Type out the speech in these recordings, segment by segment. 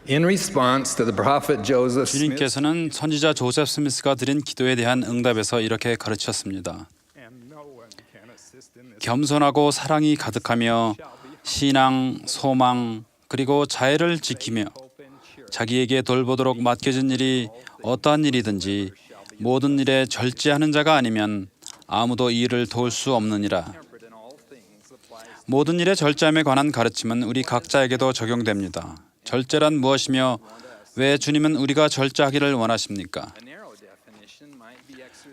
In response to the prophet Joseph Smith, 주님께서는 선지자 조셉 스미스가 드린 기도에 대한 응답에서 이렇게 가르쳤습니다. 겸손하고 사랑이 가득하며 신앙, 소망, 그리고 자애를 지키며 자기에게 돌보도록 맡겨진 일이 어떠한 일이든지 모든 일에 절제하는 자가 아니면 아무도 이 일을 도울 수 없느니라. 모든 일에 절제함에 관한 가르침은 우리 각자에게도 적용됩니다. 절제란 무엇이며 왜 주님은 우리가 절제하기를 원하십니까?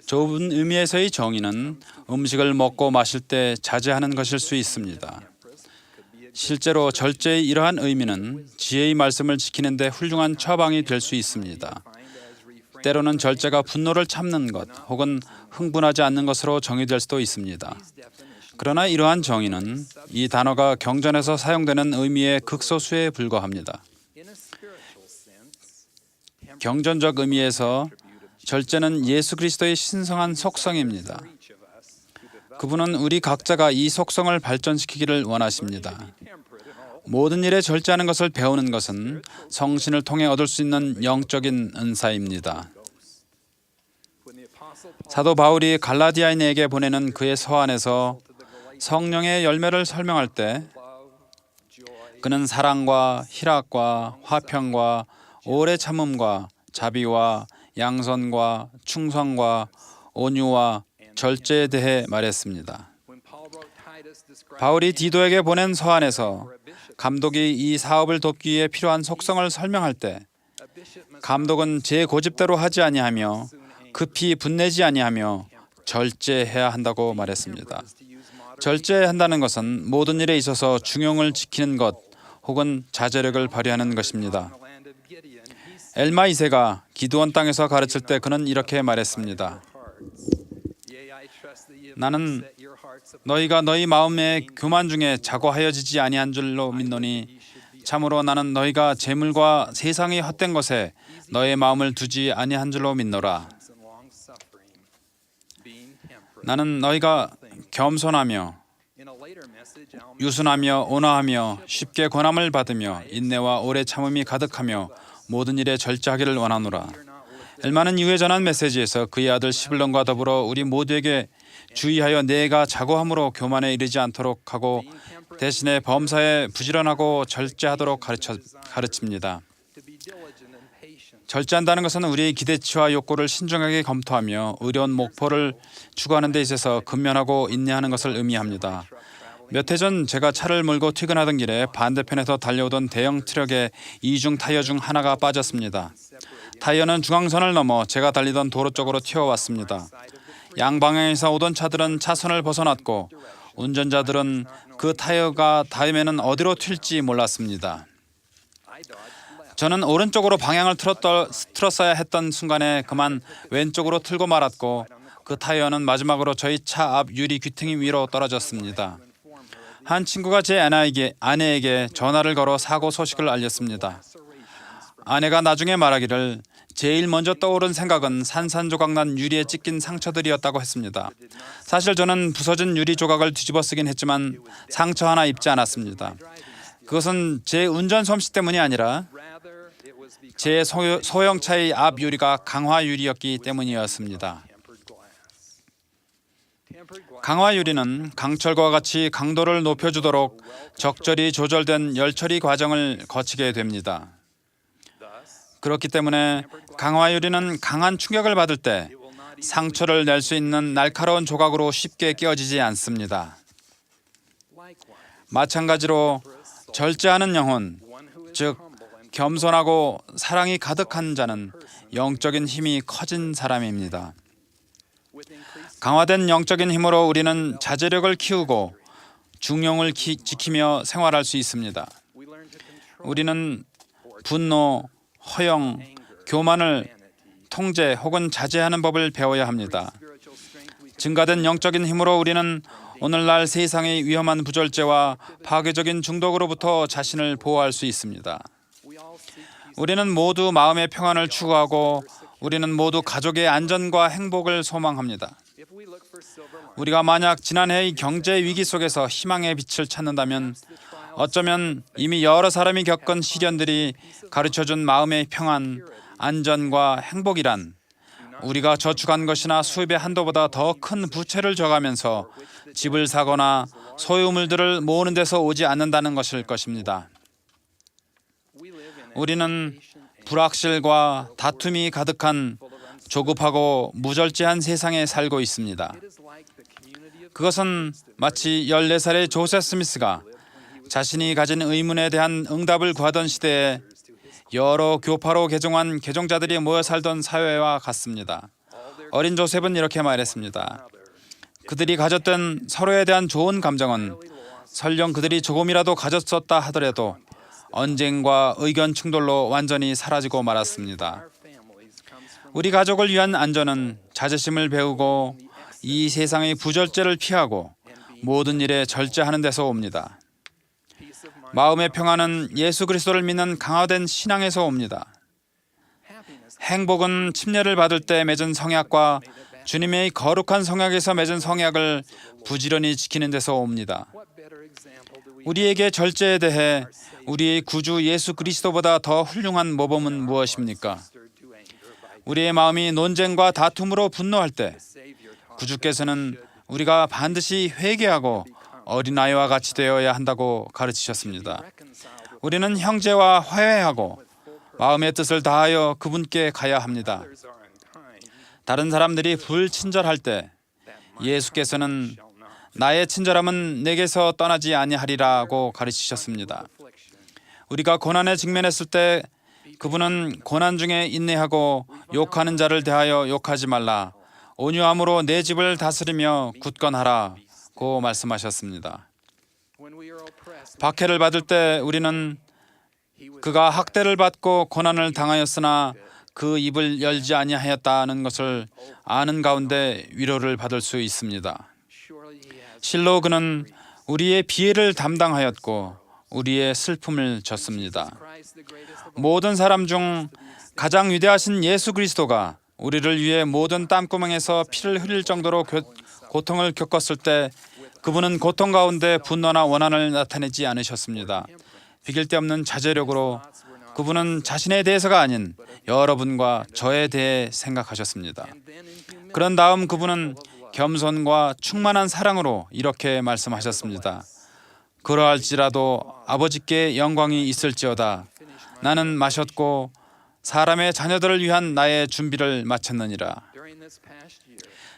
좁은 의미에서의 정의는 음식을 먹고 마실 때 자제하는 것일 수 있습니다. 실제로 절제의 이러한 의미는 지혜의 말씀을 지키는 데 훌륭한 처방이 될 수 있습니다. 때로는 절제가 분노를 참는 것 혹은 흥분하지 않는 것으로 정의될 수도 있습니다. 그러나 이러한 정의는 이 단어가 경전에서 사용되는 의미의 극소수에 불과합니다. 경전적 의미에서 절제는 예수 그리스도의 신성한 속성입니다. 그분은 우리 각자가 이 속성을 발전시키기를 원하십니다. 모든 일에 절제하는 것을 배우는 것은 성신을 통해 얻을 수 있는 영적인 은사입니다. 사도 바울이 갈라디아인에게 보내는 그의 서한에서 성령의 열매를 설명할 때 그는 사랑과 희락과 화평과 오래 참음과 자비와 양선과 충성과 온유와 절제에 대해 말했습니다. 바울이 디도에게 보낸 서한에서 감독이 이 사업을 돕기 위해 필요한 속성을 설명할 때 감독은 제 고집대로 하지 아니하며 급히 분내지 아니하며 절제해야 한다고 말했습니다. 절제한다는 것은 모든 일에 있어서 중용을 지키는 것 혹은 자제력을 발휘하는 것입니다. 엘마 2세가 기드온 땅에서 가르칠 때 그는 이렇게 말했습니다. 나는 너희가 너희 마음의 교만 중에 자고하여지지 아니한 줄로 믿노니 참으로 나는 너희가 재물과 세상의 헛된 것에 너의 마음을 두지 아니한 줄로 믿노라. 나는 너희가 겸손하며 유순하며 온화하며 쉽게 권함을 받으며 인내와 오래 참음이 가득하며 모든 일에 절제하기를 원하노라. 엘마는 이후에 전한 메시지에서 그의 아들 시블론과 더불어 우리 모두에게 주의하여 내가 자고함으로 교만에 이르지 않도록 하고 대신에 범사에 부지런하고 절제하도록 가르칩니다. 절제한다는 것은 우리의 기대치와 욕구를 신중하게 검토하며 의로운 목표를 추구하는 데 있어서 근면하고 인내하는 것을 의미합니다. 몇 해 전 제가 차를 몰고 퇴근하던 길에 반대편에서 달려오던 대형 트럭에 이중 타이어 중 하나가 빠졌습니다. 타이어는 중앙선을 넘어 제가 달리던 도로 쪽으로 튀어왔습니다. 양방향에서 오던 차들은 차선을 벗어났고 운전자들은 그 타이어가 다음에는 어디로 튈지 몰랐습니다. 저는 오른쪽으로 방향을 틀었어야 했던 순간에 그만 왼쪽으로 틀고 말았고 그 타이어는 마지막으로 저희 차 앞 유리 귀퉁이 위로 떨어졌습니다. 한 친구가 제 아내에게 전화를 걸어 사고 소식을 알렸습니다. 아내가 나중에 말하기를 제일 먼저 떠오른 생각은 산산조각난 유리에 찢긴 상처들이었다고 했습니다. 사실 저는 부서진 유리 조각을 뒤집어 쓰긴 했지만 상처 하나 입지 않았습니다. 그것은 제 운전 솜씨 때문이 아니라 제 소형차의 앞 유리가 강화 유리였기 때문이었습니다. 강화 유리는 강철과 같이 강도를 높여주도록 적절히 조절된 열처리 과정을 거치게 됩니다. 그렇기 때문에 강화 유리는 강한 충격을 받을 때 상처를 낼 수 있는 날카로운 조각으로 쉽게 깨어지지 않습니다. 마찬가지로 절제하는 영혼, 즉 겸손하고 사랑이 가득한 자는 영적인 힘이 커진 사람입니다. 강화된 영적인 힘으로 우리는 자제력을 키우고 중용을 지키며 생활할 수 있습니다. 우리는 분노, 허영, 교만을 통제 혹은 자제하는 법을 배워야 합니다. 증가된 영적인 힘으로 우리는 오늘날 세상의 위험한 부절제와 파괴적인 중독으로부터 자신을 보호할 수 있습니다. 우리는 모두 마음의 평안을 추구하고 우리는 모두 가족의 안전과 행복을 소망합니다. 우리가 만약 지난해의 경제 위기 속에서 희망의 빛을 찾는다면 어쩌면 이미 여러 사람이 겪은 시련들이 가르쳐준 마음의 평안, 안전과 행복이란 우리가 저축한 것이나 수입의 한도보다 더 큰 부채를 져가면서 집을 사거나 소유물들을 모으는 데서 오지 않는다는 것일 것입니다. 우리는 불확실과 다툼이 가득한 조급하고 무절제한 세상에 살고 있습니다. 그것은 마치 14살의 조셉 스미스가 자신이 가진 의문에 대한 응답을 구하던 시대에 여러 교파로 개종한 개종자들이 모여 살던 사회와 같습니다. 어린 조셉은 이렇게 말했습니다. 그들이 가졌던 서로에 대한 좋은 감정은 설령 그들이 조금이라도 가졌었다 하더라도 언쟁과 의견 충돌로 완전히 사라지고 말았습니다. 우리 가족을 위한 안전은 자제심을 배우고 이 세상의 부절제를 피하고 모든 일에 절제하는 데서 옵니다. 마음의 평안은 예수 그리스도를 믿는 강화된 신앙에서 옵니다. 행복은 침례를 받을 때 맺은 성약과 주님의 거룩한 성약에서 맺은 성약을 부지런히 지키는 데서 옵니다. 우리에게 절제에 대해 우리의 구주 예수 그리스도보다 더 훌륭한 모범은 무엇입니까? 우리의 마음이 논쟁과 다툼으로 분노할 때 구주께서는 우리가 반드시 회개하고 어린아이와 같이 되어야 한다고 가르치셨습니다. 우리는 형제와 화해하고 마음의 뜻을 다하여 그분께 가야 합니다. 다른 사람들이 불친절할 때 예수께서는 나의 친절함은 내게서 떠나지 아니하리라고 가르치셨습니다. 우리가 고난에 직면했을 때 그분은 고난 중에 인내하고 욕하는 자를 대하여 욕하지 말라. 온유함으로 내 집을 다스리며 굳건하라고 말씀하셨습니다. 박해를 받을 때 우리는 그가 학대를 받고 고난을 당하였으나 그 입을 열지 아니하였다는 것을 아는 가운데 위로를 받을 수 있습니다. 실로 그는 우리의 비애를 담당하였고 우리의 슬픔을 졌습니다. 모든 사람 중 가장 위대하신 예수 그리스도가 우리를 위해 모든 땀구멍에서 피를 흘릴 정도로 고통을 겪었을 때 그분은 고통 가운데 분노나 원한을 나타내지 않으셨습니다. 비길 데 없는 자제력으로 그분은 자신에 대해서가 아닌 여러분과 저에 대해 생각하셨습니다. 그런 다음 그분은 겸손과 충만한 사랑으로 이렇게 말씀하셨습니다. 그러할지라도 아버지께 영광이 있을지어다. 나는 마셨고 사람의 자녀들을 위한 나의 준비를 마쳤느니라.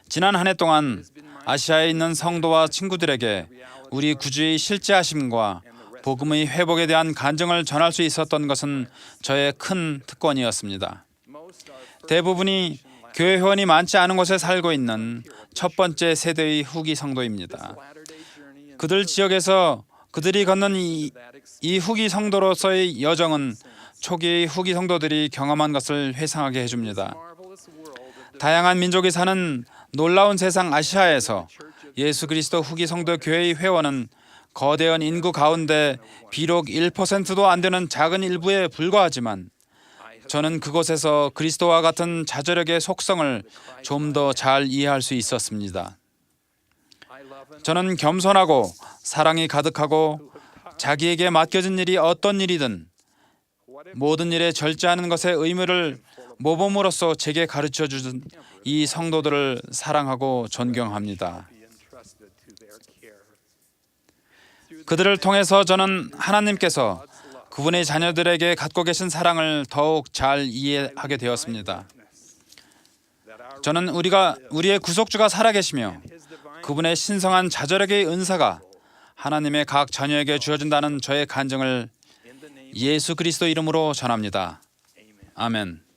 지난 한 해 동안 아시아에 있는 성도와 친구들에게 우리 구주의 실제하심과 복음의 회복에 대한 간증을 전할 수 있었던 것은 저의 큰 특권이었습니다. 대부분이 교회 회원이 많지 않은 곳에 살고 있는 첫 번째 세대의 후기 성도입니다. 그들 지역에서 그들이 걷는 이 후기 성도로서의 여정은 초기의 후기 성도들이 경험한 것을 회상하게 해줍니다. 다양한 민족이 사는 놀라운 세상 아시아에서 예수 그리스도 후기 성도 교회의 회원은 거대한 인구 가운데 비록 1%도 안 되는 작은 일부에 불과하지만 저는 그곳에서 그리스도와 같은 자제력의 속성을 좀 더 잘 이해할 수 있었습니다. 저는 겸손하고 사랑이 가득하고 자기에게 맡겨진 일이 어떤 일이든 모든 일에 절제하는 것의 의무를 모범으로서 제게 가르쳐준 이 성도들을 사랑하고 존경합니다. 그들을 통해서 저는 하나님께서 그분의 자녀들에게 갖고 계신 사랑을 더욱 잘 이해하게 되었습니다. 저는 우리의 구속주가 살아계시며 그분의 신성한 자절력의 은사가 하나님의 각 자녀에게 주어진다는 저의 간증을 예수 그리스도 이름으로 전합니다. 아멘.